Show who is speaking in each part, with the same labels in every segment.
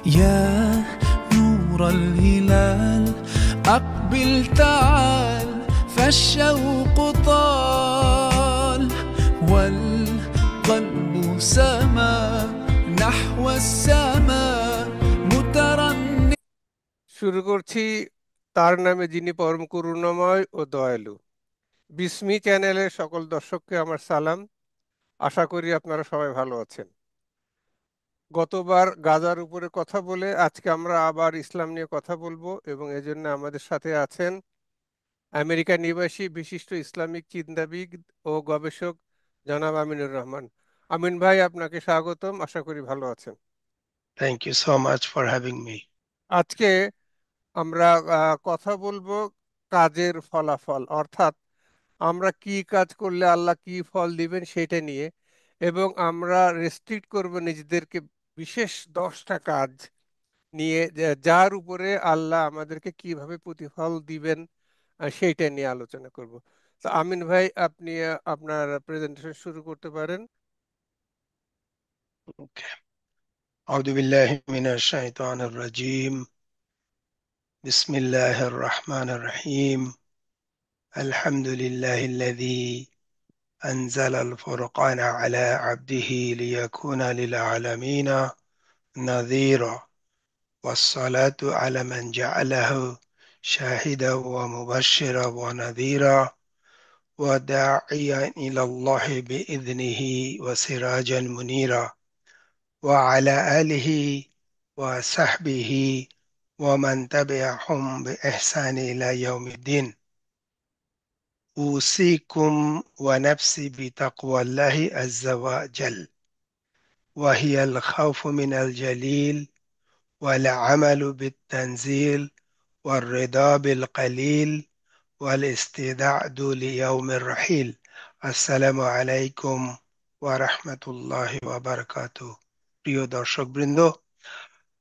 Speaker 1: يا نور الهلال، أقبل تعال فالشوق طال، والقلب سما نحو السماء مترنم।
Speaker 2: শুরু করছি তার নামে যিনি পরম করুণাময় ও দয়ালু। বিসমি চ্যানেলের সকল দর্শককে আমার সালাম। আশা করি আপনারা সবাই ভালো আছেন। গতবার গাজার উপরে কথা বলে আজকে আমরা আবার ইসলাম নিয়ে কথা বলবো, এবং এজন্য আমাদের সাথে আছেন আমেরিকা নিবাসী বিশিষ্ট ইসলামিক চিন্তাবিদ ও গবেষক জনাব আমিনুর রহমান। আমিন ভাই, আপনাকে স্বাগতম। আশা করি ভালো আছেন।
Speaker 3: Thank you so much for having me.
Speaker 2: আজকে আমরা কথা বলবো কাজের ফলাফল, অর্থাৎ আমরা কি কাজ করলে আল্লাহ কি ফল দিবেন সেটা নিয়ে, এবং আমরা রেস্ট্রিক্ট করব নিজেদেরকে বিশেষ 10টা কাজ নিয়ে, যার উপরে আল্লাহ আমাদেরকে কিভাবে প্রতিফল দিবেন সেইটা নিয়ে আলোচনা করব। তো আমিন ভাই, আপনি আপনার প্রেজেন্টেশন শুরু করতে পারেন।
Speaker 3: Okay. أعوذ بالله من الشيطان الرجيم. بسم الله الرحمن الرحيم. الحمد لله الذي أنزل الفرقان على عبده ليكون للعالمين نذيرا، والصلاة على من جعله شاهدا ومبشرا ونذيرا وداعيا إلى الله بإذنه وسراجا منيرا، وعلى آله وصحبه ومن تبعهم بإحسان إلى يوم الدين. أوصيكم ونفسي بتقوى الله عز وجل، وهي الخوف من الجليل والعمل بالتنزيل والرضا بالقليل والاستعداد ليوم الرحيل. السلام عليكم ورحمة الله وبركاته. প্রিয় দর্শকবৃন্দ,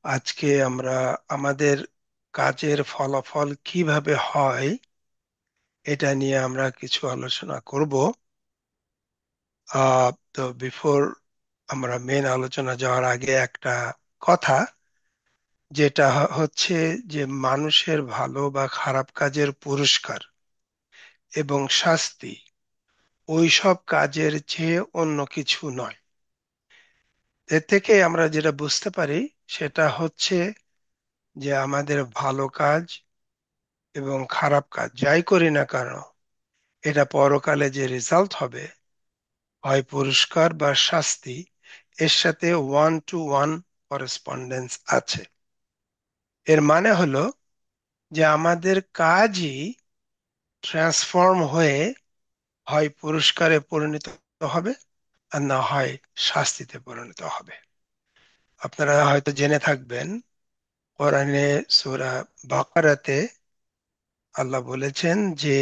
Speaker 3: আজকে আমরা আমাদের কাজের ফলাফল কিভাবে হয় এটা নিয়ে আমরা কিছু আলোচনা করব। তো বিফোর আমরা মেন আলোচনা যাওয়ার আগে একটা কথা, যেটা হচ্ছে যে মানুষের ভালো বা খারাপ কাজের পুরস্কার এবং শাস্তি ওই সব কাজের চেয়ে অন্য কিছু নয়। এর থেকে আমরা যেটা বুঝতে পারি সেটা হচ্ছে যে আমাদের ভালো কাজ এবং খারাপ কাজ যাই করি না কেন, এটা পরকালে যে রেজাল্ট হবে, হয় পুরস্কার বা শাস্তি, এর সাথে ওয়ান টু ওয়ান করেসপন্ডেন্স আছে। এর মানে হলো যে আমাদের কাজই ট্রান্সফর্ম হয়ে হয় পুরস্কারে পরিণত হবে, আর না হয় শাস্তিতে পরিণত হবে। আপনারা হয়তো জেনে থাকবেন, কোরআনে সূরা বাকারাতে আল্লাহ বলেছেন যে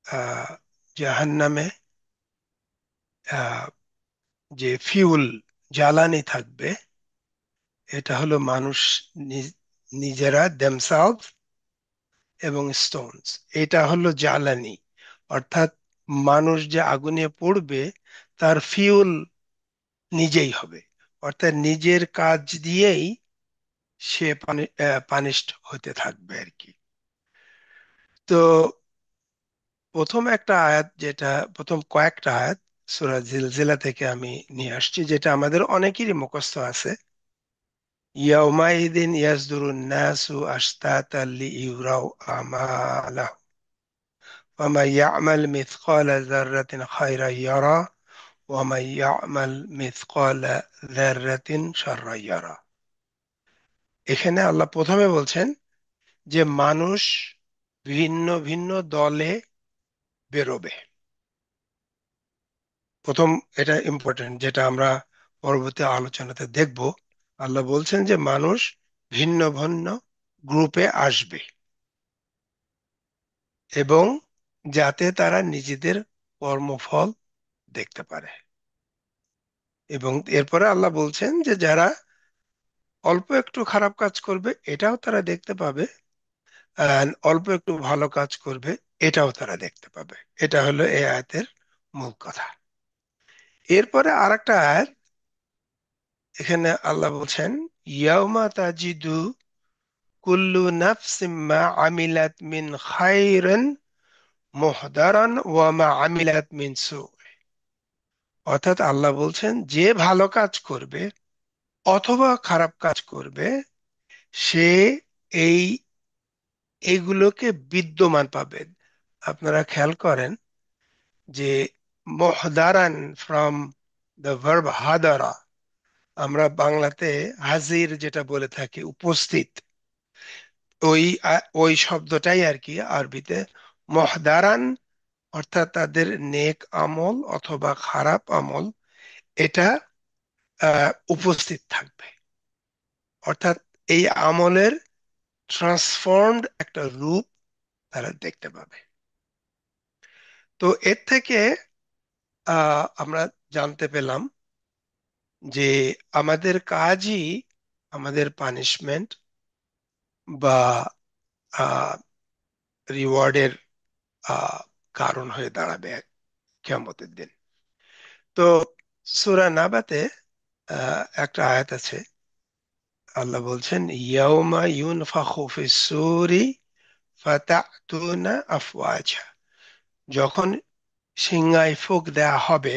Speaker 3: আহ জাহান্নামে আহ যে ফিউল, জ্বালানি থাকবে, এটা হলো মানুষ নিজেরা দেমসেলভ এবং স্টোনস, এটা হলো জ্বালানি। অর্থাৎ মানুষ যে আগুনে পড়বে তার ফিউল নিজেই হবে, অর্থাৎ নিজের কাজ দিয়েই সে পানিশড হতে থাকবে আর কি। তো প্রথম একটা আয়াত, যেটা প্রথম কয়েকটা আয়াত সূরা জিলজিলা থেকে আমি নিয়ে আসছি, যেটা আমাদের অনেকেরই মুখস্থ আছে। ইয়াউমাইদিন ইয়াসদুরুন নাসু আশতাতান লিইউরাউ আমালাহুম ওয়ামান ইয়ামাল মিথকালা যাররাতিন খায়রান ইয়ারা ওয়ামান ইয়ামাল মিথকালা যাররাতিন শাররান ইয়ারা। এখানে আল্লাহ প্রথমে বলছেন যে মানুষ ভিন্ন ভিন্ন দলে বেরোবে। প্রথম, এটা ইম্পর্টেন্ট, যেটা আমরা পরবর্তী আলোচনাতে দেখব। আল্লাহ বলছেন যে মানুষ ভিন্ন ভিন্ন গ্রুপে আসবে, এবং যাতে তারা নিজেদের কর্মফল দেখতে পারে। এবং এরপরে আল্লাহ বলছেন যে যারা অল্প একটু খারাপ কাজ করবে এটাও তারা দেখতে পাবে, আর অল্প একটু ভালো কাজ করবে এটাও তারা দেখতে পাবে। এটা হলো এই আয়াতের মূল কথা। এরপরে আর একটা আয়াত এখানে আল্লাহ বলছেন ইয়াউমা তাজিদু কুল্লু নাফসিম মা আমিলাত মিন খাইরান মুহদারান ওয়া মা আমিলাত মিন সু। অর্থাৎ আল্লাহ বলছেন যে ভালো কাজ করবে অথবা খারাপ কাজ করবে সে এই এইগুলোকে বিদ্যমান পাবে। আপনারা খেয়াল করেন যে মুহদারান ফ্রম দ্য ভার্ব হাদারা, আমরা বাংলাতে হাজির যেটা বলে থাকি উপস্থিত, ওই শব্দটাই আর কি আরবিতে মহদারান, অর্থাৎ তাদের নেক আমল অথবা খারাপ আমল এটা উপস্থিত থাকবে। অর্থাৎ এই আমলের ট্রান্সফর্মড একটা রূপ তারা দেখতে পাবে। তো এর থেকে আমরা জানতে পেলাম যে আমাদের কাজই আমাদের পানিশমেন্ট বা রিওয়ার্ডের কারণ হয়ে দাঁড়াবে কিয়ামতের দিন। তো সূরা নাবাতে একটা আয়াত আছে, আল্লাহ বলছেন ইয়াউমা ইউনফাখু ফিস-সূরি ফাতাতুনা আফওয়াজা। যখন সিংহায় ফুঁক দেয়া হবে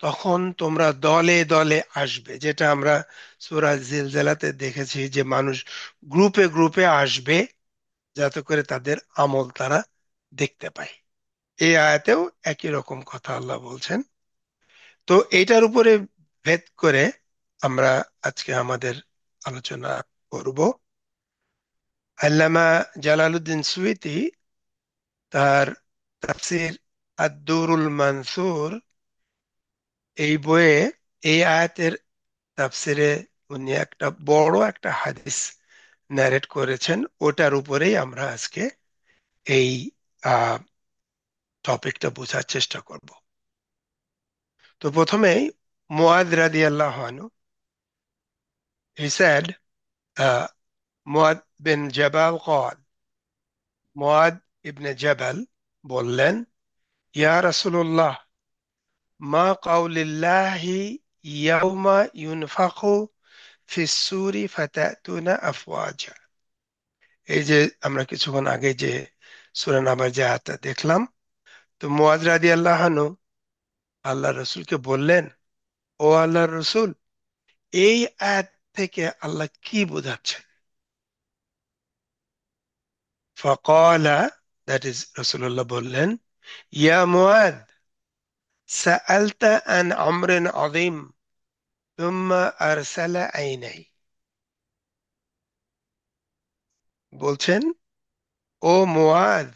Speaker 3: তখন তোমরা দলে দলে আসবে, যেটা আমরা সূরা জিলজিলাতে দেখেছি যে মানুষ গ্রুপে গ্রুপে আসবে যাতে করে তাদের আমল তারা দেখতে পায়। এই আয়াতেও একই রকম কথা আল্লাহ বলছেন। তো এইটার উপরে ভেদ করে আমরা আজকে আমাদের আলোচনা করব। আল্লামা জালালউদ্দিন সুয়ুতী তার তাফসির আদ-দুরুল মানসুর এই বইয়ে এই আয়াতের তাফসিরে উনি একটা বড় একটা হাদিস ন্যারেট করেছেন, ওটার উপরেই আমরা আজকে এই টপিকটা বোঝার চেষ্টা করব। তো প্রথমেই মুআদ রাদিয়াল্লাহু আনহু, he said, মুআদ বিন জাবাল قال, মুআদ ইবনে জাবাল বললেন, ইয়া রাসূলুল্লাহ, মা কাউলিল্লাহি ইয়াউমা ইউনফাখু ফিস-সূরি ফাতাতুনা আফওয়াজা। এই যে আমরা কিছুক্ষণ আগে যে সূরা নাবার যে আয়াতটা দেখলাম, তো মুআজ রাদিয়াল্লাহু আনহু আল্লাহ রসুলকে বললেন, ও আল্লাহর রসুল, এই আয়াত থেকে আল্লাহ কি বোঝাচ্ছেন? ফাকালা, দ্যাট ইজ রাসূলুল্লাহ বললেন, ইয়া মুআদ, সাআলতা আন আমরিন আযীম থুম্মা আরসালা আইনাই। বলছেন, ও মুআদ,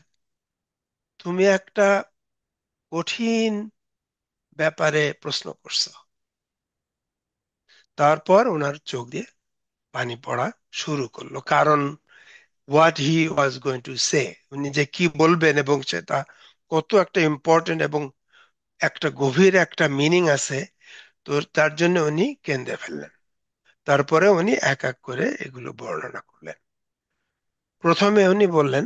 Speaker 3: তুমি একটা কঠিন ব্যাপারে প্রশ্ন করছো। তারপর ওনার চোখ দিয়ে পানি পড়া শুরু করলো, কারণ what he was going to say, উনি যে কি বলবেন এবং সেটা কত একটা ইম্পর্টেন্ট এবং একটা গভীর একটা মিনিং আছে, তো তার জন্য উনি কেঁদে ফেললেন। তারপরে উনি এক এক করে এগুলো বর্ণনা করলেন। প্রথমে উনি বললেন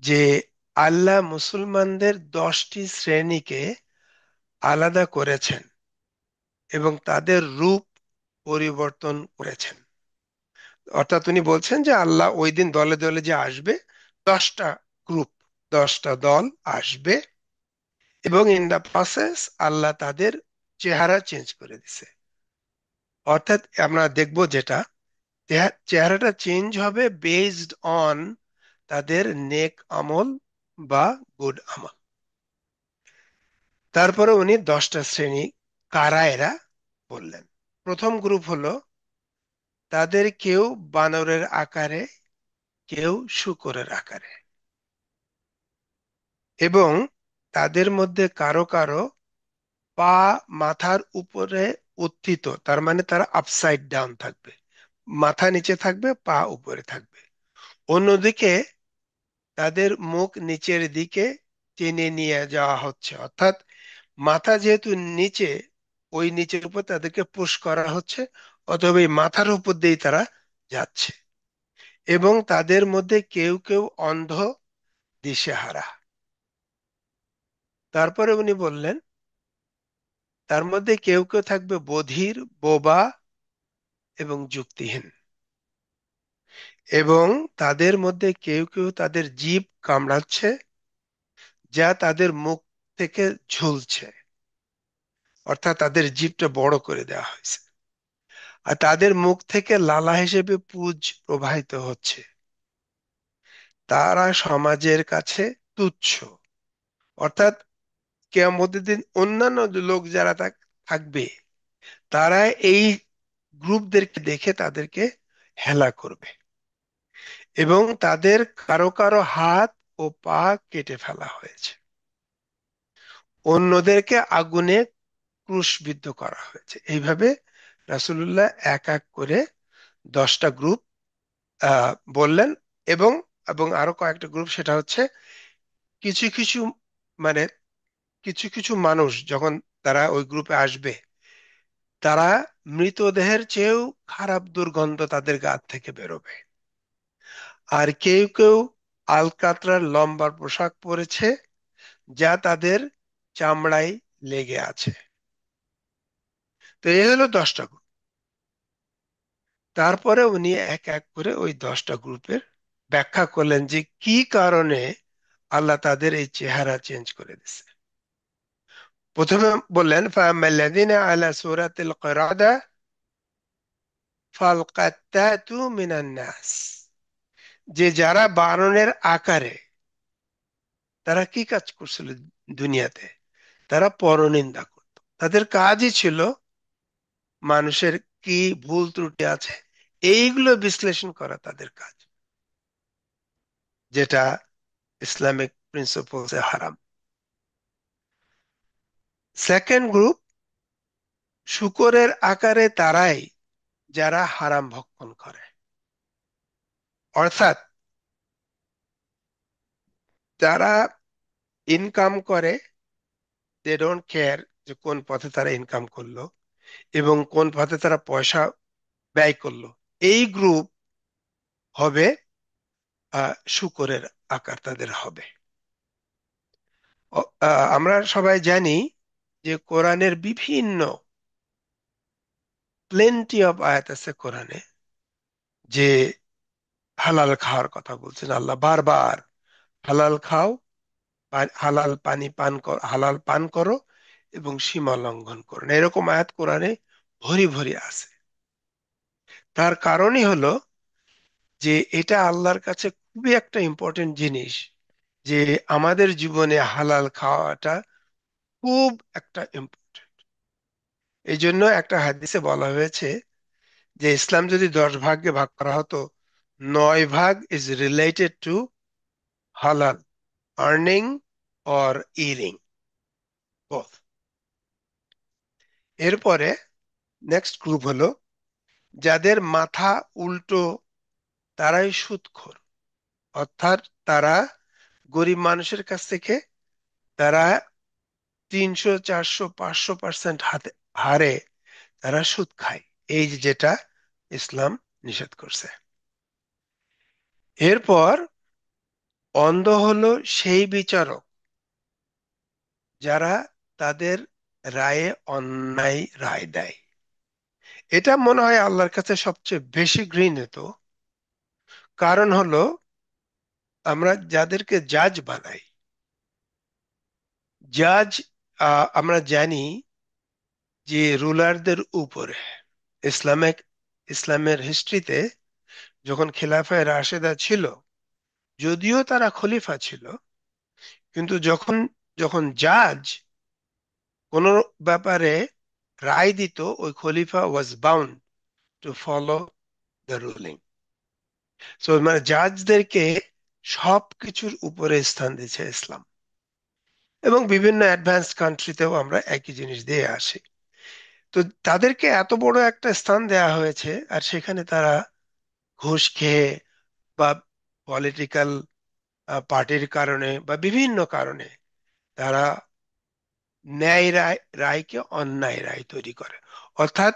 Speaker 3: যে আল্লাহ মুসলমানদের 10টি শ্রেণীকে আলাদা করেছেন এবং তাদের রূপ পরিবর্তন করেছেন। অর্থাৎ উনি বলছেন যে আল্লাহ ওই দিন দলে দলে যে আসবে, 10টা গ্রুপ, 10টা দল আসবে, এবং ইন দা প্রসেস আল্লাহ তাদের চেহারা চেঞ্জ করে দিছে। অর্থাৎ আমরা দেখব যেটা চেহারাটা চেঞ্জ হবে বেসড অন তাদের নেক আমল বা গুড আমল। তারপরে উনি 10টা শ্রেণী কারা এরা বললেন। প্রথম গ্রুপ হলো, তাদের কেউ বানরের আকারে, কেউ শূকরের আকারে, এবং তাদের মধ্যে কারো কারো পা মাথার উপরে উত্থিত, তার মানে তারা আপসাইড ডাউন থাকবে, মাথা নিচে থাকবে, পা উপরে থাকবে। অন্যদিকে তাদের মুখ নিচের দিকে টেনে নিয়ে যাওয়া হচ্ছে, অর্থাৎ মাথা যেহেতু নিচে, ওই নিচের উপর তাদেরকে পুশ করা হচ্ছে, অথবা এই মাথার উপর দিয়েই তারা যাচ্ছে। এবং তাদের মধ্যে কেউ কেউ অন্ধ, দিশেহারা। তারপরে উনি বললেন তার মধ্যে কেউ কেউ থাকবে বধির, বোবা এবং যুক্তিহীন। এবং তাদের মধ্যে কেউ কেউ তাদের জিভ কামড়াচ্ছে, যা তাদের মুখ থেকে ঝুলছে, অর্থাৎ তাদের জিভটা বড় করে দেওয়া হয়েছে। আর তাদের মুখ থেকে লালা হিসেবে পুঁজ প্রবাহিত হচ্ছে। তারা সমাজের কাছে তুচ্ছ, অর্থাৎ কিয়ামতের দিন অন্যান্য লোক যারা থাকবে, তারা এই গ্রুপদেরকে দেখে তাদেরকে হেলা করবে এবং তাদের কারো কারো হাত ও পা কেটে ফেলা হয়েছে, অন্যদেরকে আগুনে ক্রুশবিদ্ধ করা হয়েছে। এইভাবে রাসূলুল্লাহ এক এক করে 10টা গ্রুপ বললেন। এবং এবং আরো কয়েকটা গ্রুপ, সেটা হচ্ছে কিছু কিছু মানে কিছু কিছু মানুষ যখন তারা ওই গ্রুপে আসবে, তারা মৃতদেহের চেয়েও খারাপ দুর্গন্ধ তাদের গা থেকে বেরোবে। আর কেউ কেউ আলকাতরার লম্বা পোশাক পরেছে, যা তাদের চামড়ায় লেগে আছে। তো এই হলো 10টা গ্রুপ। তারপরে উনি এক এক করে ওই 10টা গ্রুপের ব্যাখ্যা করলেন যে কি কারণে আল্লাহ তাদের এই চেহারা চেঞ্জ করে দিছে। প্রথমে বললেন, ফাআম্মাল্লাযীনা আলা সূরাতিল কিরাদা ফালকাত্তাতু মিনান নাস, যে যারা বানরের আকারে, তারা কি কাজ করছিল দুনিয়াতে? তারা পরনিন্দা করত। তাদের কাজই ছিল মানুষের কি ভুল ত্রুটি আছে এইগুলো বিশ্লেষণ করা তাদের কাজ, যেটা ইসলামিক প্রিন্সিপালসে হারাম। সেকেন্ড গ্রুপ, শূকরের আকারে তারাই যারা হারাম ভক্ষণ করে, অর্থাৎ যারা ইনকাম করে, দে ডোন্ট কেয়ার যে কোন পথে তারা ইনকাম করলো এবং কোন পথে তারা পয়সা ব্যয় করলো। এই গ্রুপ হবে শূকরের আকার তাদের হবে। আমরা সবাই জানি যে কোরআনের বিভিন্ন প্লেন্টি অফ আয়াত আছে কোরআনে, যে হালাল খাওয়ার কথা বলছেন আল্লাহ বারবার। হালাল খাও, হালাল পানি পান কর, হালাল পান করো এবং সীমা লঙ্ঘন করো না, এরকম আয়াত কোরআনে ভরি ভরি আছে। তার কারণই হলো যে এটা আল্লাহর কাছে খুবই একটা ইম্পর্টেন্ট জিনিস, যে আমাদের জীবনে হালাল খাওয়াটা খুব একটা ইম্পর্টেন্ট। এই জন্য একটা হাদিসে বলা হয়েছে যে ইসলাম যদি 10 ভাগে ভাগ করা হতো, 9 ভাগ ইজ রিলেটেড টু হালাল আর্নিং অর ইরিং বোথ। এরপরে নেক্সট গ্রুপ হলো যাদের মাথা উল্টো, তারাই সুদখোর। অর্থাৎ তারা গরিব মানুষের কাছ থেকে তারা 300 400 500% হারে তারা সুদ খায়। এই যে যেটা ইসলাম নিষেধ করছে। এরপর অন্ধ হলো সেই বিচারক যারা তাদের রায়ে অন্যায় রায় দেয়। এটা মনে হয় আল্লাহর কাছে সবচেয়ে বেশি ঘৃণিত। কারণ হলো আমরা যাদেরকে জাজ বানাই, জাজ আমরা জানি যে রুলারদের উপরে ইসলামের হিস্ট্রিতে যখন খেলাফায়ে রাশেদা ছিল, যদিও তারা খলিফা ছিল, কিন্তু যখন যখন জাজ কোন ব্যাপারে রায় দিত, ওই খলিফা was bound to follow the ruling. So মানে জাজদেরকে সবকিছুর উপরে স্থান দিচ্ছে ইসলাম। এবং বিভিন্ন অ্যাডভান্স কান্ট্রিতেও আমরা একই জিনিস দিয়ে আসি। তো তাদেরকে এত বড় একটা স্থান দেয়া হয়েছে, আর সেখানে তারা ঘুষ খেয়ে বা পলিটিক্যাল পার্টির কারণে বা বিভিন্ন কারণে তারা ন্যায় রায়কে অন্যায় রায় তৈরি করে। অর্থাৎ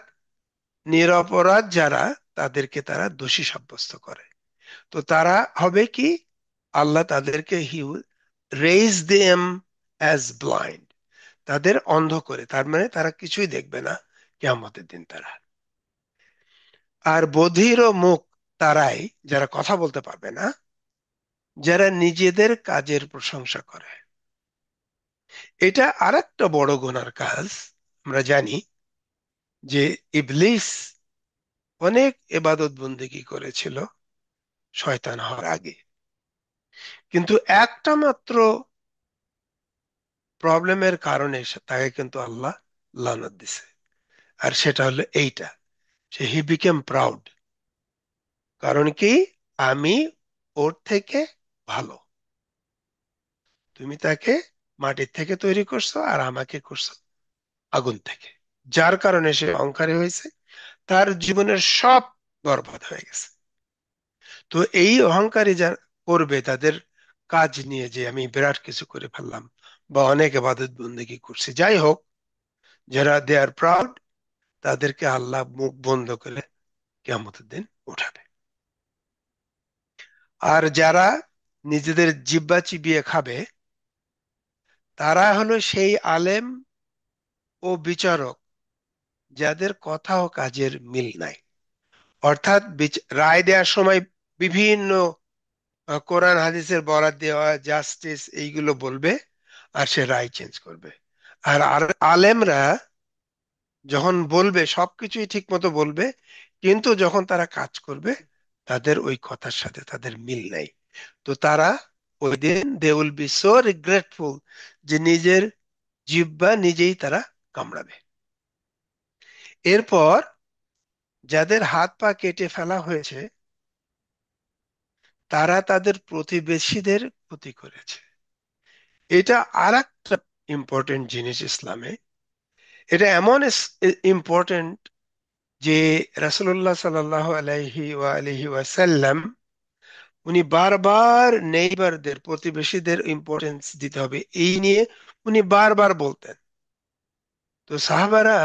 Speaker 3: নিরপরাধ যারা, তাদেরকে তারা দোষী সাব্যস্ত করে। তো তারা হবে কি, আল্লাহ তাদেরকে হি রেইজ দেম অ্যাজ ব্লাইন্ড, তাদের অন্ধ করে, তার মানে তারা কিছুই দেখবে না কিয়ামতের দিন তারা। আর বধির ও মুখ তারাই, যারা কথা বলতে পারবে না, যারা নিজেদের কাজের প্রশংসা করে। এটা আরেকটা বড় গুনার কাজ। আমরা জানি যে ইবলিস অনেক ইবাদত বন্দেগী করেছিল শয়তান হওয়ার আগে, কিন্তু একটা মাত্র প্রবলেমের কারণে তাকে কিন্তু আল্লাহ লানত দিছে। আর সেটা হলো এইটা, সে হি বিকেম প্রাউড। কারণ কি? আমি ওর থেকে ভালো। তুমি তাকে মাটির থেকে তৈরি করছো আর আমাকে করছো আগুন থেকে, যার কারণে সে অহংকারী হয়েছে। তার জীবনের সব বরবাদ হয়ে গেছে। তো এই অহংকারী যারা করবে, তাদের কাজ নিয়ে যে আমি বিরাট কিছু করে ফেললাম বা অনেক ইবাদত বন্দেগী করছি, যাই হোক, যারা দে আর প্রাউড, তাদেরকে আল্লাহ মুখ বন্ধ করে কিয়ামতের দিন উঠাবে। আর যারা নিজেদের জিহ্বা চিবিয়ে খাবে, তারা হলো সেই আলেম ও বিচারক যাদের কথা ও কাজের মিল নাই। অর্থাৎ রায় দেওয়ার সময় বিভিন্ন কোরআন হাদিসের বরাত দেওয়া, জাস্টিস, এইগুলো বলবে, আর সে রায় চেঞ্জ করবে। আর আলেমরা যখন বলবে সবকিছুই ঠিক মতো বলবে, কিন্তু যখন তারা কাজ করবে তাদের ওই কথার সাথে তাদের মিল নাই। তো তারা ওই দিন they will be so regretful যে নিজের জিহ্বা নিজেই তারা কামড়াবে। এরপর যাদের হাত পা কেটে ফেলা হয়েছে, তারা তাদের প্রতিবেশীদের ক্ষতি করেছে। এটা আর একটা ইম্পর্টেন্ট জিনিস ইসলামে। এটা এমন ইম্পর্টেন্ট যে রাসূলুল্লাহ সাল্লাল্লাহু আলাইহি ওয়াসাল্লাম উনি বারবার নেইবারদের, প্রতিবেশীদের ইম্পর্টেন্স দিতে হবে এই নিয়ে উনি বারবার বলতেন। তো সাহাবারা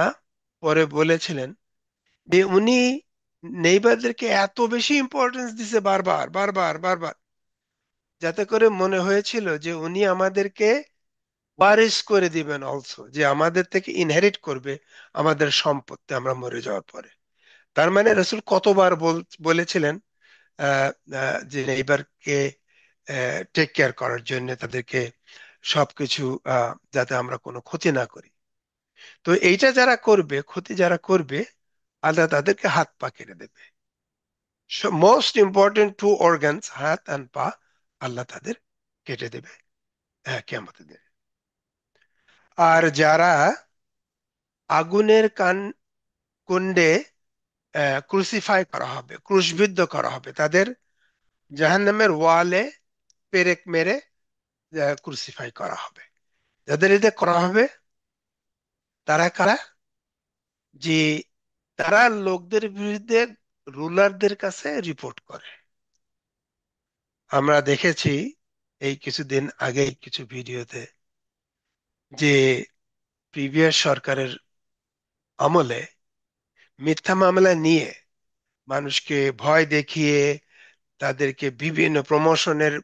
Speaker 3: পরে বলেছিলেন যে উনি নেইবারদেরকে এত বেশি ইম্পর্টেন্স দিছে বারবার বারবার বারবার, যাতে করে মনে হয়েছিল যে উনি আমাদেরকে ওয়ারিস করে দিবেন অলসো, যে আমাদের থেকে ইনহেরিট করবে আমাদের সম্পত্তি আমরা মরে যাওয়ার পরে। তার মানে রসুল কতবার বলেছিলেন আহ, যে নেইবারকে টেক কেয়ার করার জন্য, তাদেরকে সবকিছু যাতে আমরা কোনো ক্ষতি না করি। তো এইটা যারা করবে, ক্ষতি যারা করবে, আল্লাহ তাদেরকে হাত পা কেটে দেবে। মোস্ট ইম্পর্টেন্ট টু অর্গানস, হাত অ্যান্ড পা, আল্লাহ তাদের কেটে দেবে হ্যাঁ কিয়ামতের দিনে। আর যারা আগুনের কুণ্ডে ক্রুসিফাই করা হবে, ক্রুশবিদ্ধ করা হবে, তাদের জাহান্নামের ওয়ালে পেরেক মেরে ক্রুসিফাই করা হবে। যাদের এটা করা হবে তারা কারা? যে তারা লোকদের বিরুদ্ধে রুলারদের কাছে রিপোর্ট করে। আমরা দেখেছি এই কিছুদিন আগেই কিছু ভিডিওতে যে প্রিভিয়াস সরকারের আমলে মিথ্যা মামলা নিয়ে মানুষকে ভয় দেখিয়ে, তাদেরকে বিভিন্ন প্রমোশনের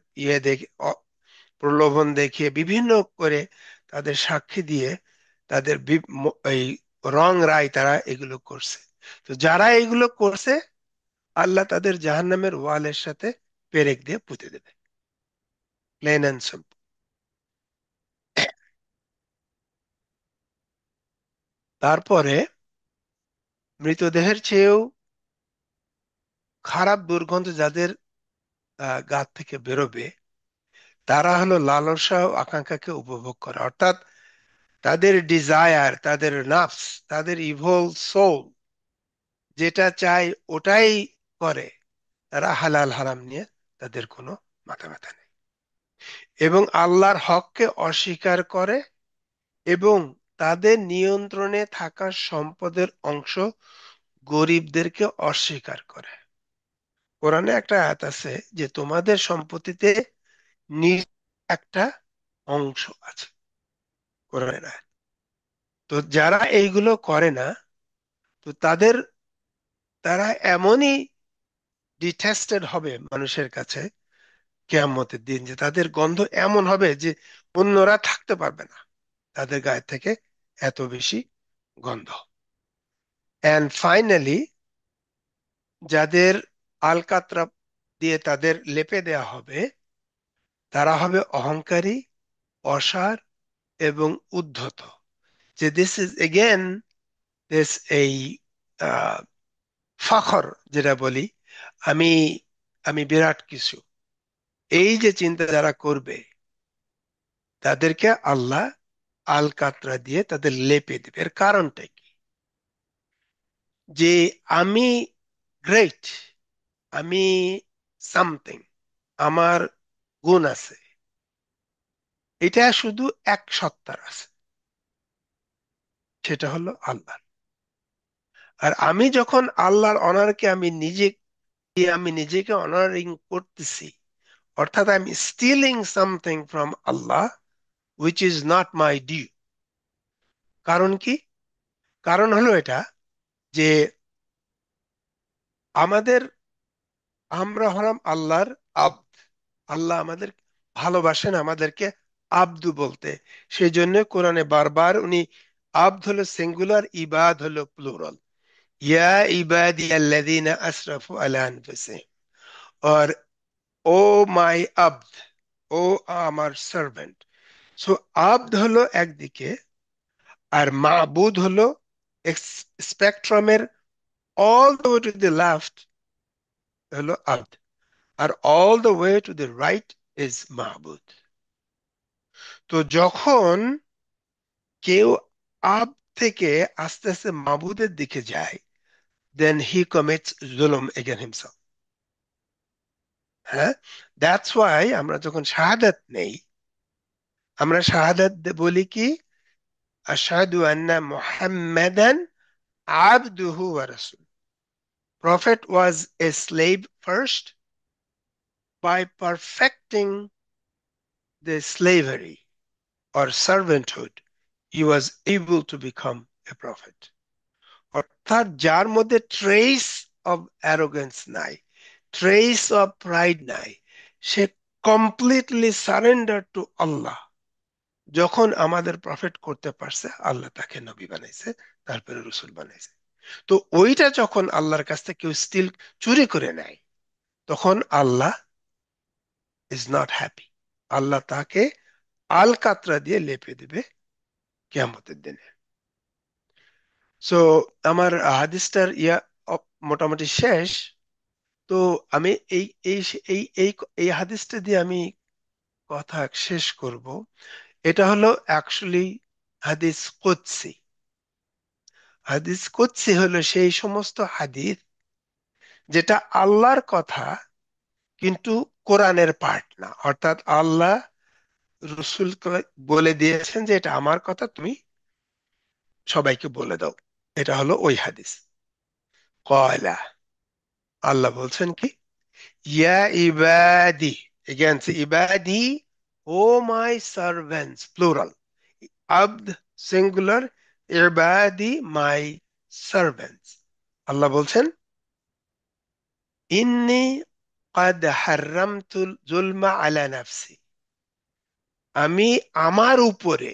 Speaker 3: দেখে, প্রলোভন দেখিয়ে, বিভিন্ন করে তাদের সাক্ষী দিয়ে তাদের এই রং রায় তারা এগুলো করছে। তো যারা এগুলো করছে, আল্লাহ তাদের জাহান্নামের ওয়ালের সাথে পেরেক দিয়ে পুঁতে দেবে, প্লেন অ্যান্ড সিম্পল। তারপরে মৃতদেহের চেয়েও খারাপ দুর্গন্ধ যাদের গা থেকে বেরোবে, তারা হলো লালসা ও আকাঙ্ক্ষাকে উপভোগ করে। অর্থাৎ তাদের ডিজায়ার, তাদের নাফস, তাদের ইভল সোল যেটা চায় ওটাই করে। তারা হালাল হারাম নিয়ে তাদের কোনো মাথা ব্যথা নেই, এবং আল্লাহর হককে অস্বীকার করে, এবং তাদের নিয়ন্ত্রণে থাকা সম্পদের অংশ গরিবদেরকে অস্বীকার করে। কোরআনে একটা আয়াত আছে যে তোমাদের সম্পত্তিতে নিজ একটা অংশ আছে, কোরআনের আয়াত। তো যারা এইগুলো করে না, তো তারা এমনই ডিটেস্টেড হবে মানুষের কাছে কিয়ামতের দিন, যে তাদের গন্ধ এমন হবে যে অন্যরা থাকতে পারবে না। তাদের গায়ে থেকে এত বেশি গন্ধ। এন্ড ফাইনালি, যাদের আলকাতরা দিয়ে তাদের লেপে দেয়া হবে, তারা হবে অহংকারী, অসার এবং উদ্ধত। যে দিস ইজ এগেন দিস এই ফখর, যেটা বলি, আমি আমি বিরাট কিছু, এই যে চিন্তা যারা করবে, তাদেরকে আল্লাহ আল কাতরা দিয়ে তাদের লেপে দেবে। এর কারণটা কি? যে আমি গ্রেট, আমি সামথিং, আমার গুণ আছে, এটা শুধু এক সত্তার আছে, সেটা হলো আল্লাহ। আর আমি যখন আল্লাহর অনারকে আমি নিজেকে অনারিং করতেছি, অর্থাৎ আমি stealing something from Allah which is not my due. কারণ কি? কারণ হলো এটা যে আমাদের আমরা হলাম আল্লাহর আব্দ। আল্লাহ আমাদের ভালোবাসেন আমাদেরকে আব্দু বলতে। সেই জন্য কোরআনে বারবার উনি, আব্দ হলো সিঙ্গুলার, ইবাদ হলো প্লুরাল। ইয়া ইবাদি আল্লাযীনা আসরাফু আলা আনফুসিহিম, আর ও মাই আব্দ, ও আমার সার্ভেন্ট। সো আব্দ হলো একদিকে, আর মাবুদ হলো স্পেকট্রামের all the way to the left হলো আব্দ, আর all the way to the right is মাহবুদ। তো যখন কেউ আব থেকে আস্তে আস্তে মাবুদের দিকে যায়, দেন হি কমিটস জুলুম এগেন হিমসেলফ। হ্যাঁ, দ্যাটস ওয়াই আমরা যখন শাহাদাত নেই, আমরা শাহাদাত বলি কি, আশহাদু আন্না মুহাম্মাদান আবদুহু ওয়া রাসূল। Prophet was a slave first. By perfecting the slavery or servanthood, he was able to become a prophet. অর্থাৎ যার মধ্যে ট্রেস অফ অ্যারোগেন্স নাই, ট্রেস অফ প্রাইড নাই, সে কমপ্লিটলি সারেন্ডার টু আল্লাহ, যখন আমাদের প্রফেট করতে পারছে, আল্লাহ তাকে নবী বানাইছে, তারপরে রসুল বানাইছে। তো ওইটা যখন আল্লাহর কাছ থেকে কেউ স্টিল চুরি করে নেয়, তখন আল্লাহ ইজ নট হ্যাপি। আল্লাহ তাকে আল কাতরা দিয়ে লেপে দেবে কিয়ামতের দিনে। সো আমার হাদিসটার মোটামুটি শেষ। তো আমি এই এই এই এই এই হাদিসটা দিয়ে আমি কথা শেষ করব। এটা হলো অ্যাকচুয়ালি হাদিস কুদসি। হাদিস কুদসি হলো সেই সমস্ত হাদিস যেটা আল্লাহর কথা, কিন্তু কোরআনের পার্ট না। অর্থাৎ আল্লাহ রসুলকে বলে দিয়েছেন যে এটা আমার কথা, তুমি সবাইকে বলে দাও। এটা হলো ওই হাদিস। কয়লা, আল্লাহ বলছেন কি, ইয়া ইবাদি, এগেন ইবাদি, ও মাই সার্ভেন্টস প্লুরাল, আব্দ সিঙ্গুলার, ইবাদি মাই সার্ভেন্টস। আল্লাহ বলছেন, ইন্নি قد حرمت الظلم على نفسي, আমি আমার উপরে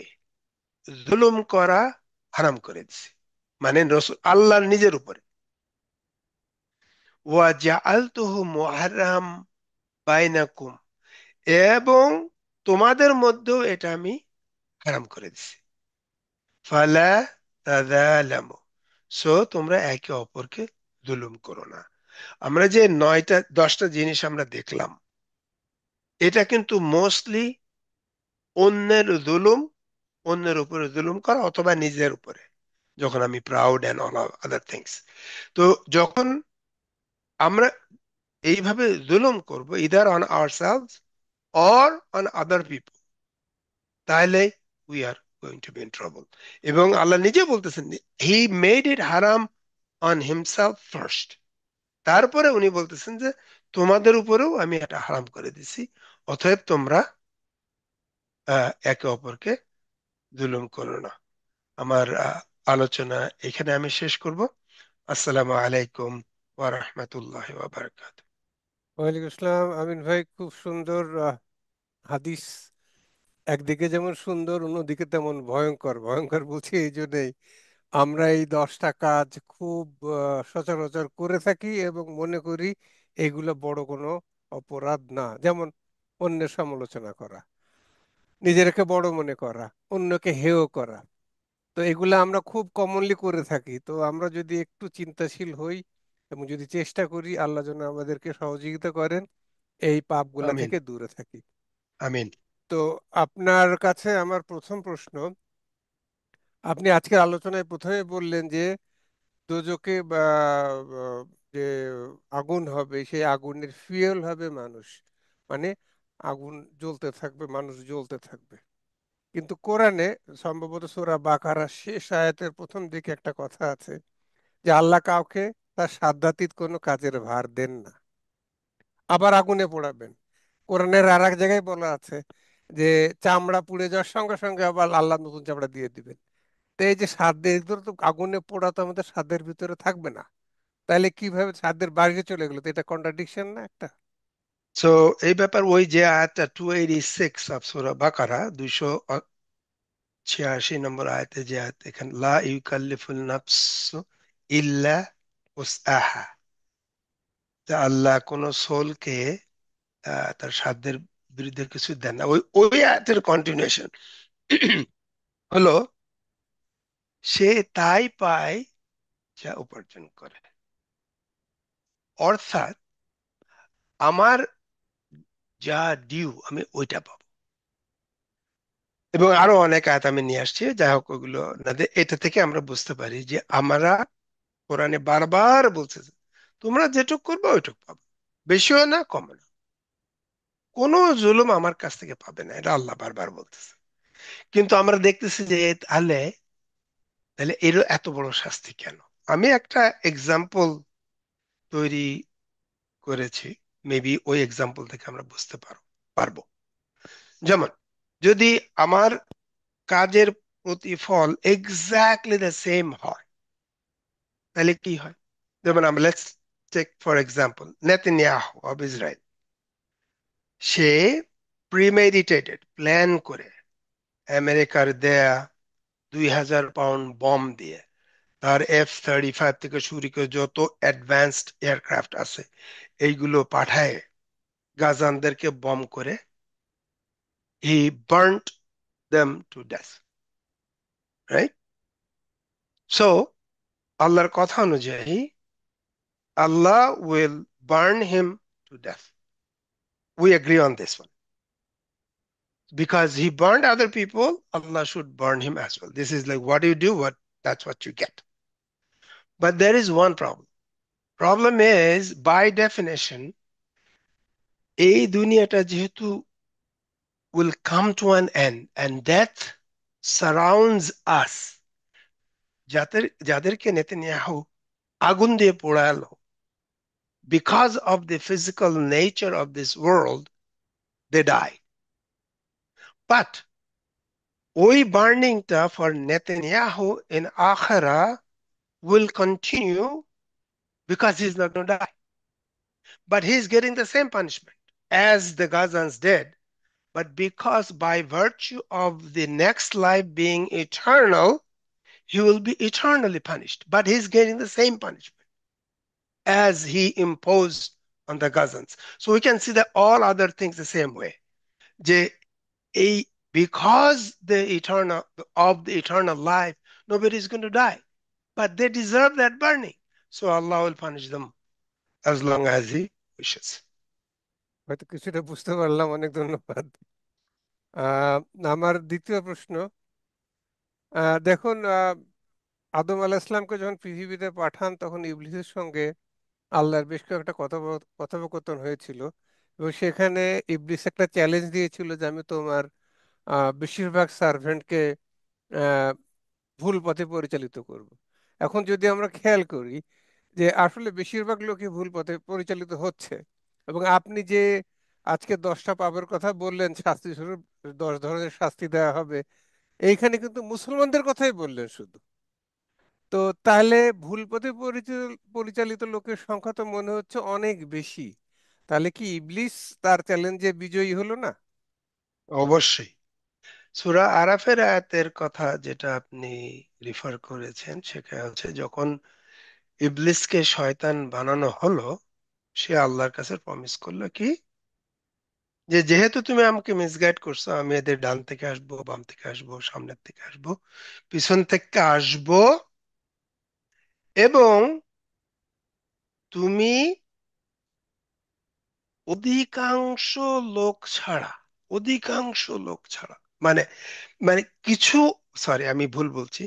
Speaker 3: জুলুম করা হারাম করে দিছি। মানে রসুল আল্লাহর নিজের উপরে। ওয়া জাআলতুহু মুহাররাম বাইনাকুম, এবং তোমাদের মধ্যেও এটা আমি হারাম করে দিছি। ফালা তাযালামু, সো তোমরা একে অপরকে জুলুম করো না। আমরা যে 9টা 10টা জিনিস আমরা দেখলাম, এটা কিন্তু মোস্টলি অন্যের জুলুম, অন্যের উপরে জুলুম করা অথবা নিজের উপরে, যখন আমি proud and all other things. তো যখন আমরা এইভাবে জুলুম করব, either on ourselves or on other people, তাহলে we are going to be in trouble. এবং আল্লাহ নিজে বলতেছেন, হি মেড ইট হারাম অন হিমসেলফ ফার্স্ট, তারপরে উনি বলতেছেন যে তোমাদের উপরেও আমি এটা হারাম করে দিছি, অতএব তোমরা একে অপরকে জুলুম করো না। আমার আলোচনা এখানে আমি শেষ করব। আসসালামু আলাইকুম ওয়া রাহমাতুল্লাহি ওয়া বারাকাতুহু।
Speaker 2: ওয়ালাইকুম আসসালাম। আমিন ভাই, খুব সুন্দর হাদিস একদিকে যেমন সুন্দর, অন্যদিকে তেমন ভয়ঙ্কর। ভয়ঙ্কর বলছি এই জন্যেই, আমরা এই 10টা কাজ খুব সচরাচর করে থাকি এবং মনে করি এগুলো বড় কোনো অপরাধ না। যেমন অন্যের সমালোচনা করা, নিজেকে বড় মনে করা, অন্যকে হেয় করা। তো এগুলো আমরা খুব কমনলি করে থাকি। তো আমরা যদি একটু চিন্তাশীল হই এবং যদি চেষ্টা করি, আল্লাহ যেন আমাদেরকে সহযোগিতা করেন এই পাপগুলা
Speaker 3: আমিন।
Speaker 2: থেকে দূরে থাকি।
Speaker 3: আমিন।
Speaker 2: তো আপনার কাছে আমার প্রথম প্রশ্ন, আপনি আজকের আলোচনায় প্রথমে বললেন যে দোজকে বা বা যে আগুন হবে সেই আগুনের ফিউল হবে মানুষ, মানে আগুন জ্বলতে থাকবে, মানুষ জ্বলতে থাকবে। কিন্তু কোরআনে সম্ভবত সূরা বাকারা শেষ আয়াতের প্রথম দিকে একটা কথা আছে যে আল্লাহ কাউকে তার সাধ্যাতীত কোনো কাজের ভার দেন না, আবার আগুনে পোড়াবেন। কোরআনের আর এক জায়গায় বলা আছে যে চামড়া পুড়ে যাওয়ার সঙ্গে সঙ্গে আবার আল্লাহ নতুন চামড়া দিয়ে দিবেন। তো এই যে সাধ্যের, এগুলো তো আগুনে পোড়া তো আমাদের সাধ্যের ভিতরে থাকবে না, তাহলে কিভাবে সাধ্যের বাইরে চলে গেলো? তো এটা কন্ট্রাডিকশন না একটা?
Speaker 3: সো এই ব্যাপার ওই যে আয়াতটা 286 অফ সূরা বাকারা 286 নম্বর আয়াতে, যে আয়াত এখানে লা ইউকাল্লিফুল নাফসু ইল্লা উসআহা, যে আল্লাহ কোন সোলকে তার সাধ্যের বিরুদ্ধে কিছু দেন না। ওই ওই আয়াতের কন্টিনিউশন হলো সে তাই পায় যা উপার্জন করে। অর্থাৎ আমার যা ডিউ আমি ওইটা পাবো। এবং আরো অনেক আয়াত আমি নিয়ে আসছি, যাই হোক ওগুলো না এটা থেকে আমরা বুঝতে পারি যে আমরা কোরআনে বারবার বলছে যে, তোমরা যেটুক করবে ওইটুক পাবে, বেশিও না কমও না, কোনো জুলুম আমার কাছ থেকে পাবে না, এটা আল্লাহ বারবার বলতেছে। কিন্তু আমরা দেখতেছি যে তাহলে তাহলে এর এত বড় শাস্তি কেন? আমি একটা এক্সাম্পল তৈরি করেছি, মেবি ওই এক্সাম্পল থেকে আমরা বুঝতে পারবো। যেমন যদি আমার কাজের প্রতিফল এক্স্যাক্টলি দ্য সেম হয়, তাহলে কি হয়? যেমন আমরা let's take for example Netanyahu of Israel. সে প্রিমেডিটেটেড প্ল্যান করে আমেরিকার দেয়া 2000 পাউন্ড বম দিয়ে, তার F-35 থেকে শুরু করে যত অ্যাডভান্সড এয়ারক্রাফট আছে এইগুলো পাঠায় গাজানদেরকে বম করে, he burned them to death, right? So আল্লাহর কথা অনুযায়ী আল্লাহ will burn him to death. We agree on this one. Because he burned other people, Allah should burn him as well. This is like what you do, that's what you get. But there is one problem. Problem is, by definition, এই দুনিয়াটা যেহেতু will come to an end and death surrounds us, যাদেরকে Netanyahu আগুন দিয়ে পোড়ালো, because of the physical nature of this world, they die. But ওই বার্নিংটা for Netanyahu in আখরা will continue because he's not going to die. But he's getting the same punishment as the Gazans did. But because by virtue of the next life being eternal, he will be eternally punished. But he's getting the same punishment as he imposed on the Gazans. So we can see that all other things the same way. যে এই because the eternal life, nobody is going to die. But they deserve that burning. So Allah will punish them as long as he wishes.
Speaker 2: হয়তো কিছুটা বুঝতে পারলাম, অনেক ধন্যবাদ। আহ, আমার দ্বিতীয় প্রশ্ন, দেখুন, আদম আলাহ ইসলামকে যখন পৃথিবীতে পাঠান তখন ইবলিসের সঙ্গে আল্লাহর বেশ কয়েকটা কথোপকথন হয়েছিল। এবং সেখানে ইবলিস একটা চ্যালেঞ্জ দিয়েছিল যে আমি তোমার বেশিরভাগ সার্ভেন্টকে ভুল পথে পরিচালিত করব। এখন যদি আমরা খেয়াল করি যে আসলে বেশিরভাগ লোকই ভুল পথে পরিচালিত হচ্ছে, এবং আপনি যে আজকে 10টা পাপের কথা বললেন, শাস্তি স্বরূপ 10 ধরনের শাস্তি দেওয়া হবে, এইখানে কিন্তু মুসলমানদের কথাই বললেন শুধু। তো তাহলে ভুল পথে পরিচালিত লোকের সংখ্যা তো মনে হচ্ছে অনেক বেশি। তাহলে কি ইবলিস তার চ্যালেঞ্জে বিজয়ী হলো না?
Speaker 3: অবশ্যই। সূরা আরাফের আয়াতের কথা যেটা আপনি রিফার করেছেন, সেটা হচ্ছে যখন ইবলিসকে শয়তান বানানো হলো, সে আল্লাহর কাছে প্রমিস করলো কি, যে যেহেতু তুমি আমাকে মিসগাইড করছো, আমি এদের ডান থেকে আসবো, বাম থেকে আসবো, সামনের থেকে আসবো, পিছন থেকে আসবো, এবং তুমি অধিকাংশ লোক ছাড়া, অধিকাংশ লোক ছাড়া, মানে মানে কিছু, সরি আমি ভুল বলছি,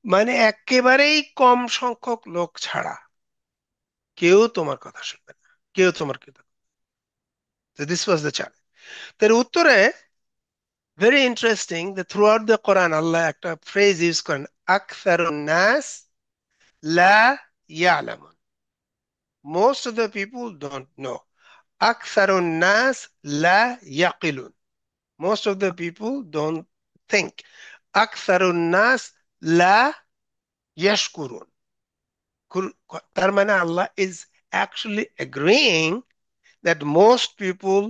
Speaker 3: মানে একেবারেই কম সংখ্যক লোক ছাড়া কেউ তোমার কথা শুনবে না, কেউ তোমার কথা। This was the challenge. তার উত্তরে ভেরি ইন্টারেস্টিং, যে থ্রু আউট দ্য কোরআন আল্লাহ একটা ফ্রেজ ইউজ করেন, আকসারুন নাস লা ইয়ালামুন, most of the people don't know. আকসারুন নাস লা ইয়াকিলুন, most of the people don't think. আকসারুন নাস লা ইয়াশকুরুন। তার মানে আল্লাহ is actually agreeing that most people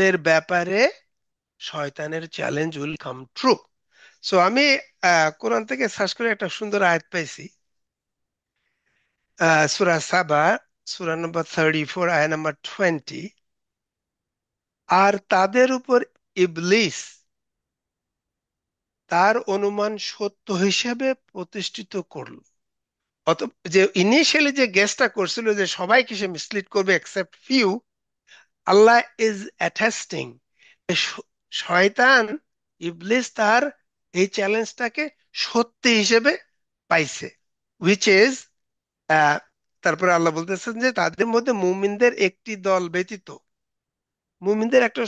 Speaker 3: এর ব্যাপারে শয়তানের challenge will come true. So আমি কোরআন থেকে সার্চ করে একটা সুন্দর আয়াত পাইছি, সূরা সাবা, সূরা নম্বর 34, আয়াত নাম্বার 20। আর তাদের উপর ইবলিস তার অনুমান সত্য হিসেবে প্রতিষ্ঠিত করলো। অত যে ইনিশিয়ালি যে গেসটা করছিল যে সবাইকে সে মিসলিড করবে এক্সেপ্ট ফিউ, আল্লাহ ইজ অ্যাটেস্টিং, শয়তান, ইবলিস তার এই চ্যালেঞ্জটাকে সত্যি হিসেবে পাইছে, হুইচ ইজ, তারপরে আল্লাহ বলতেছেন যে তাদের মধ্যে মুমিনদের একটি দল ব্যতীত, মুমিনদের একটা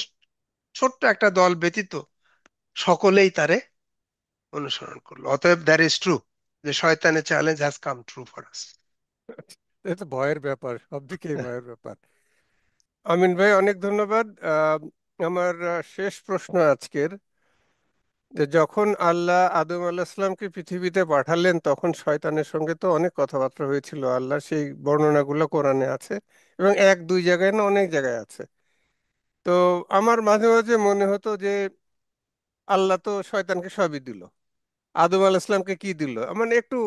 Speaker 3: ছোট্ট একটা দল ব্যতীত সকলেই তারে অনুসরণ করলো। অতএব দ্যাট ইজ ট্রু, যে শয়তানের challenge has come true for us.
Speaker 2: এটা তো ভয়ের ব্যাপার, সব দিকেই ভয়ের ব্যাপার। আমিন ভাই, অনেক ধন্যবাদ। আমার শেষ প্রশ্ন আজকের, যে যখন আল্লাহ আদম আলাহ ইসলামকে পৃথিবীতে পাঠালেন তখন শয়তানের সঙ্গে তো অনেক কথাবার্তা হয়েছিল, আল্লাহ সেই বর্ণনাগুলো কোরআনে আছে এবং এক দুই জায়গায় না, অনেক জায়গায় আছে। তো আমার মাঝে মাঝে মনে হতো যে আল্লাহ তো শয়তানকে সবই দিল, আদম আলাহ ইসলামকে কি দিল, মানে একটু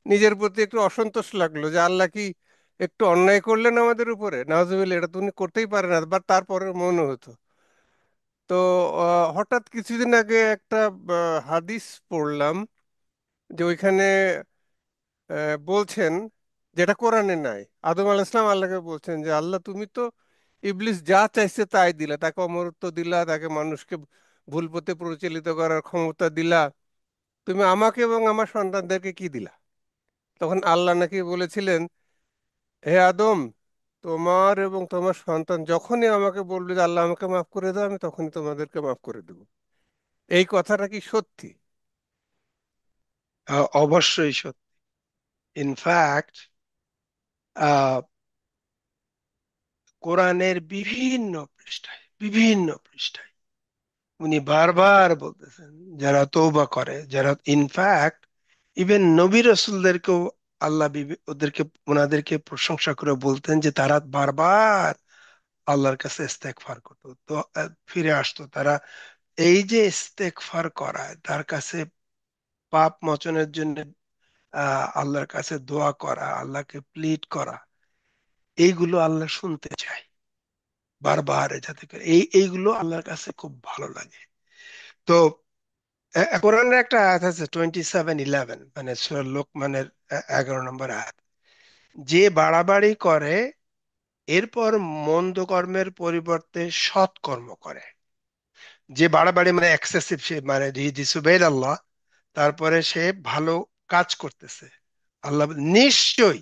Speaker 2: নিজের প্রতি একটু অসন্তোষ লাগলো যে আল্লাহ কি একটু অন্যায় করলেন আমাদের উপরে, নাউজুবিল্লাহ, এটা তো উনি করতেই পারেন না, বা তারপরে মনে হতো। তো হঠাৎ কিছুদিন আগে একটা হাদিস পড়লাম, যে ওইখানে বলছেন, যেটা কোরআনে নাই, আদম আলাইহিস সালাম আল্লাহকে বলছেন যে আল্লাহ তুমি তো ইবলিস যা চাইছে তাই দিলা, তাকে অমরত্ব দিলা, তাকে মানুষকে ভুল পথে পরিচালিত করার ক্ষমতা দিলা, তুমি আমাকে এবং আমার সন্তানদেরকে কি দিলা? তখন আল্লাহ নাকি বলেছিলেন, হে আদম, তোমার এবং তোমার সন্তান যখনই আমাকে বলবে যে আল্লাহ আমাকে মাফ করে দাও, আমি তখনই তোমাদেরকে মাফ করে দেব। এই কথাটা কি সত্যি?
Speaker 3: অবশ্যই সত্যি। ইনফ্যাক্ট কোরআনের বিভিন্ন পৃষ্ঠায়, বিভিন্ন পৃষ্ঠায় উনি বারবার বলতেছেন, যারা তৌবা করে, যারা, ইনফ্যাক্ট ইভেন নবী রাসূলদেরকেও আল্লাহ ওদেরকে, ওনাদেরকে প্রশংসা করে বলতেন যে তারা বারবার আল্লাহর কাছে ইস্তেগফার করতো, তো ফিরে আসতো তারা। এই যে ইস্তেগফার করা, তার কাছে পাপ মোচনের জন্য আল্লাহর কাছে দোয়া করা, আল্লাহকে প্লিড করা, এইগুলো আল্লাহ শুনতে চায় বারবার, যাতে করে এইগুলো আল্লাহর কাছে খুব ভালো লাগে। তো কোরআনের একটা আয়াত আছে 27:11, মানে সূরা লোকমানের 11 নম্বর আয়াত, যে বাড়াবাড়ি করে এরপর মন্দ কর্মের পরিবর্তে সৎ কর্ম করে, যে বাড়াবাড়ি মানে এক্সেসিভ, সে মানে ডিসোবেড আল্লাহ, তারপরে সে ভালো কাজ করতেছে, আল্লাহ নিশ্চয়ই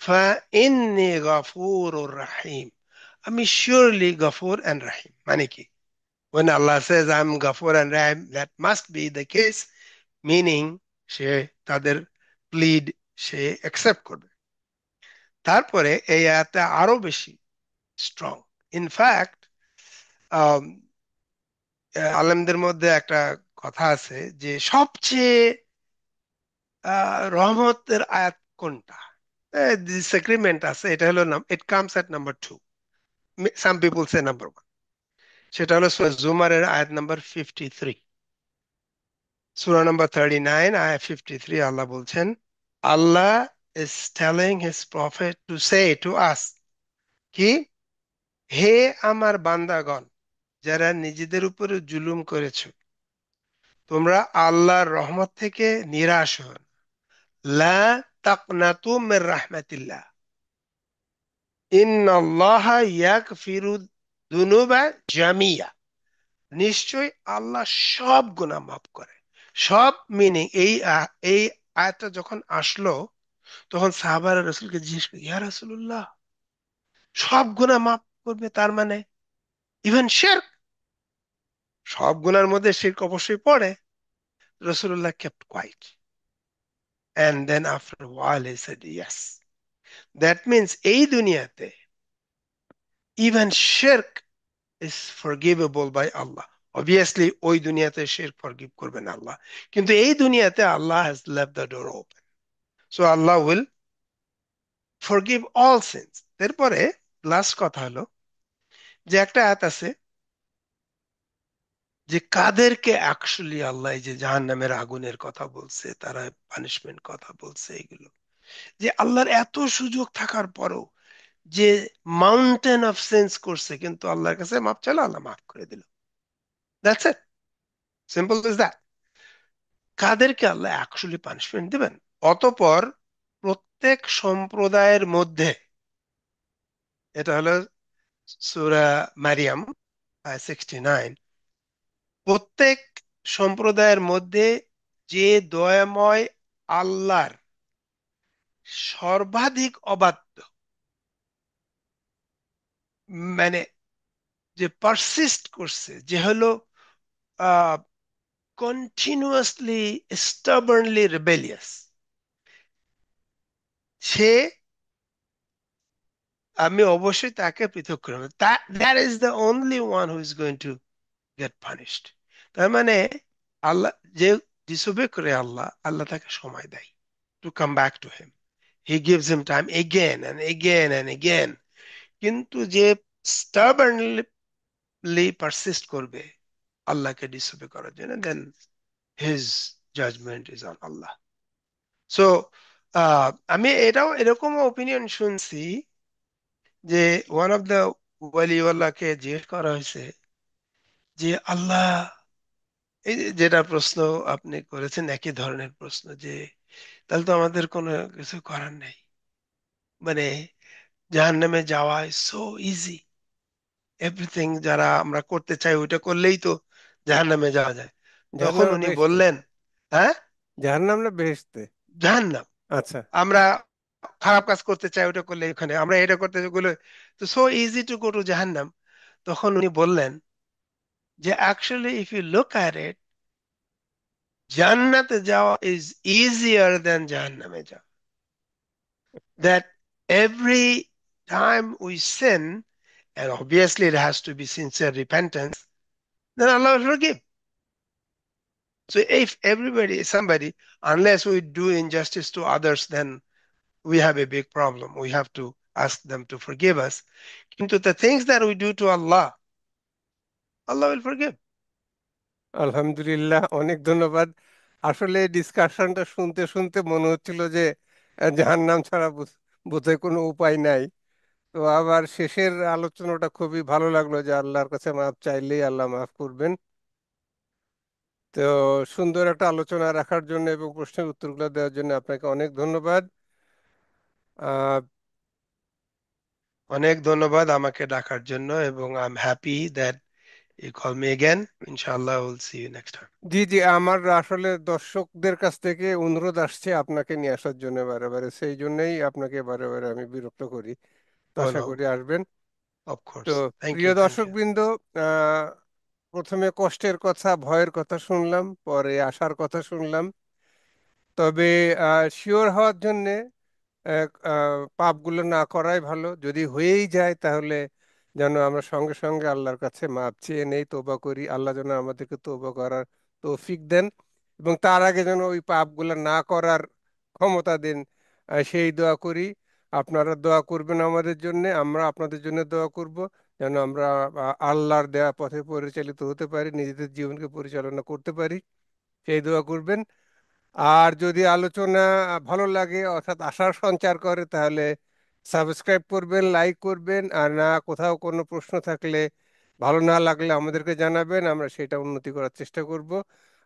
Speaker 3: ফাইন্নী গফুরুর রাহিম, আমি শিওরলি গফুর এন্ড রাহিম। মানে কি, when Allah says I'm Ghafur and Rahim, that must be the case, meaning সে তাদের প্লিড সে অ্যাকসেপ্ট করবে। তারপরে এই আয়াতটা আরো বেশি স্ট্রং। ইনফ্যাক্ট আলেমদের মধ্যে একটা কথা আছে যে সবচেয়ে রহমতের আয়াত কোনটা, ডিসএগ্রিমেন্ট আছে, এটা হলো it comes at number 2, some people say number 1, সেটা হলো সূরা জুমারের আয়াত নাম্বার 53। সূরা নাম্বার 39 আয়াত 53 আল্লাহ বলছেন, আল্লাহ is telling his prophet to say to us কি, হে আমার বান্দাগণ, যারা নিজেদের উপরে জুলুম করেছো, তোমরা আল্লাহর রহমত থেকে নিরাশ হও না। লা তাকনাতু মির রাহমাতিল্লাহ, ইন্নাল্লাহা ইয়াগফিরু যুনুবা জামিয়া, নিশ্চয় আল্লাহ সব গুনাহ মাফ করে। সব মিনিং এই আয়াতটা যখন আসলো, তখন সাহাবারা রাসূলকে জিজ্ঞেস করে, ইয়া রাসূলুল্লাহ, সব গুনাহ মাফ করবে তার মানে ইভেন শিরক? সব গুনার মধ্যে শিরক অবশ্যই পড়ে। রাসূলুল্লাহ kept quiet, and then after a while he said yes, that means এই দুনিয়াতে even shirk is forgivable by Allah. Obviously ওই দুনিয়াতে শিরক ফরগিভ করবেন আল্লাহ, কিন্তু এই দুনিয়াতে আল্লাহ has left the door open, so Allah will forgive all sins. এরপরে লাস্ট কথা হলো যে একটা আয়াত আছে যে কাদেরকে অ্যাকচুয়ালি আল্লাহ এই যে জাহান্নামের আগুনের কথা বলছে, তারা পানিশমেন্ট কথা বলছে, এগুলো যে আল্লাহর এত সুযোগ থাকার পরও যে মাউন্টেন অফ সিনস করছে, কিন্তু আল্লাহর কাছে মাপ চাইলো, আল্লাহ মাফ করে দিল। That's it, simple is that. কাদেরকে আল্লাহ অ্যাকচুয়ালি পানিশমেন্ট দিবেন? অতঃপর প্রত্যেক সম্প্রদায়ের মধ্যে, এটা হলো সূরা মারিয়াম 69, প্রত্যেক সম্প্রদায়ের মধ্যে যে দয়াময় আল্লাহর সর্বাধিক অবাধ্য, মানে যে পারসিস্ট করছে, যে হলো কন্টিনিউয়াসলি স্টাবার্নলি রেবেলিয়াস, সে, আমি অবশ্যই তাকে পৃথক করব। That is the only one who is going to get punished. তার মানে আল্লাহ যে ডিসোবে করে, আল্লাহ আল্লাহ তাকে সময় দেয় to come back to him, he gives him time again and again and again. কিন্তু যে স্টাবার্নলি পারসিস্ট করবে আল্লাহকে ডিসোবে করার জন্য, then his judgement is on আল্লাহ। সো আমি এটাও এরকম ওপিনিয়ন শুনছি যে ওয়ান অফ দ্য ওয়ালিওয়াল্লাহকে জিজ্ঞেস করা হয়েছে যে আল্লাহ, এই যেটা প্রশ্ন আপনি করেছেন একই ধরনের প্রশ্ন, যে তাহলে তো আমাদের কোনো কিছু করার নেই, মানে জাহান্নামে যাওয়া সো ইজি, এভরিথিং যারা আমরা করতে চাই ওইটা করলেই তো জাহান্নামে যাওয়া যায়। তখন
Speaker 2: জাহান্নাম না
Speaker 3: উনি
Speaker 2: বেহেশতে?
Speaker 3: বললেন, হ্যাঁ,
Speaker 2: জাহান্নাম না বেহেশতে?
Speaker 3: জাহান্নাম,
Speaker 2: আচ্ছা।
Speaker 3: আমরা খারাপ কাজ করতে চাই ওটা করলে ওখানে, আমরা এটা করতে গেলে তো so easy to go to জাহান্নাম। তখন উনি বললেন যে actually if you look at it, জান্নাতে যাওয়া ইজ ইজিয়ার দেন জাহান্নামে যাওয়া। That every time we sin, and obviously it has to be sincere repentance, then Allah will forgive. So if everybody, somebody, unless we do injustice to others, then we have a big problem. We have to ask them to forgive us. Into the things that we do to Allah, Allah will forgive.
Speaker 2: আলহামদুলিল্লাহ, অনেক ধন্যবাদ। আসলে এই ডিসকাশনটা শুনতে শুনতে মনে হচ্ছিল যে জাহান্নাম ছাড়া বোধহয় কোনো উপায় নাই। তো আবার শেষের আলোচনাটা খুবই ভালো লাগলো যে আল্লাহর কাছে মাফ চাইলেই আল্লাহ মাফ করবেন। তো সুন্দর একটা আলোচনা রাখার জন্য এবং প্রশ্নের উত্তরগুলো দেওয়ার জন্য আপনাকে অনেক ধন্যবাদ। আহ,
Speaker 3: অনেক ধন্যবাদ আমাকে ডাকার জন্য, এবং I am happy that you call me again. ইনশাআল্লাহ will see you next time.
Speaker 2: জি জি, আমার আসলে দর্শকদের কাছ থেকে অনুরোধ আসছে আপনাকে নিয়ে আসার জন্য বারে বারে, সেই জন্যই আপনাকে বারে বারে আমি বিরক্ত করি। তো
Speaker 3: ও
Speaker 2: আশা
Speaker 3: নো,
Speaker 2: করি আসবেন।
Speaker 3: অফ
Speaker 2: তো
Speaker 3: কোর্স, থ্যাংক
Speaker 2: প্রিয়
Speaker 3: ইউ, থ্যাংক ইউ।
Speaker 2: দর্শকবৃন্দ, আহ প্রথমে কষ্টের কথা, ভয়ের কথা শুনলাম, পরে আশার কথা শুনলাম। তবে শিওর হওয়ার জন্যে পাপগুলো না করাই ভালো। যদি হয়েই যায় তাহলে যেন আমরা সঙ্গে সঙ্গে আল্লাহর কাছে মাপ চেয়ে নেই, তওবা করি। আল্লাহ যেন আমাদেরকে তওবা করার তৌফিক দেন এবং তার আগে যেন ওই পাপগুলো না করার ক্ষমতা দেন, সেই দোয়া করি। আপনারা দোয়া করবেন আমাদের জন্য, আমরা আপনাদের জন্য দোয়া করব, যেন আমরা আল্লাহর দেয়া পথে পরিচালিত হতে পারি, নিজেদের জীবনকে পরিচালনা করতে পারি। সেই দোয়া করবেন। আর যদি আলোচনা ভালো লাগে অর্থাৎ আশার সঞ্চার করে তাহলে সাবস্ক্রাইব করবেন, লাইক করবেন, আর না কোথাও কোনো প্রশ্ন থাকলে ভালো না লাগলে আমাদেরকে জানাবেন, আমরা সেটা উন্নতি করার চেষ্টা করব।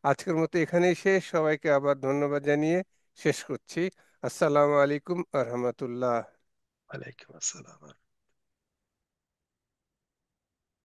Speaker 2: আজকের মতো এখানেই শেষ, সবাইকে আবার ধন্যবাদ জানিয়ে শেষ করছি। আসসালামু আলাইকুম আ রহমতুল্লাহ।
Speaker 3: ওয়ালাইকুম আসসালাম।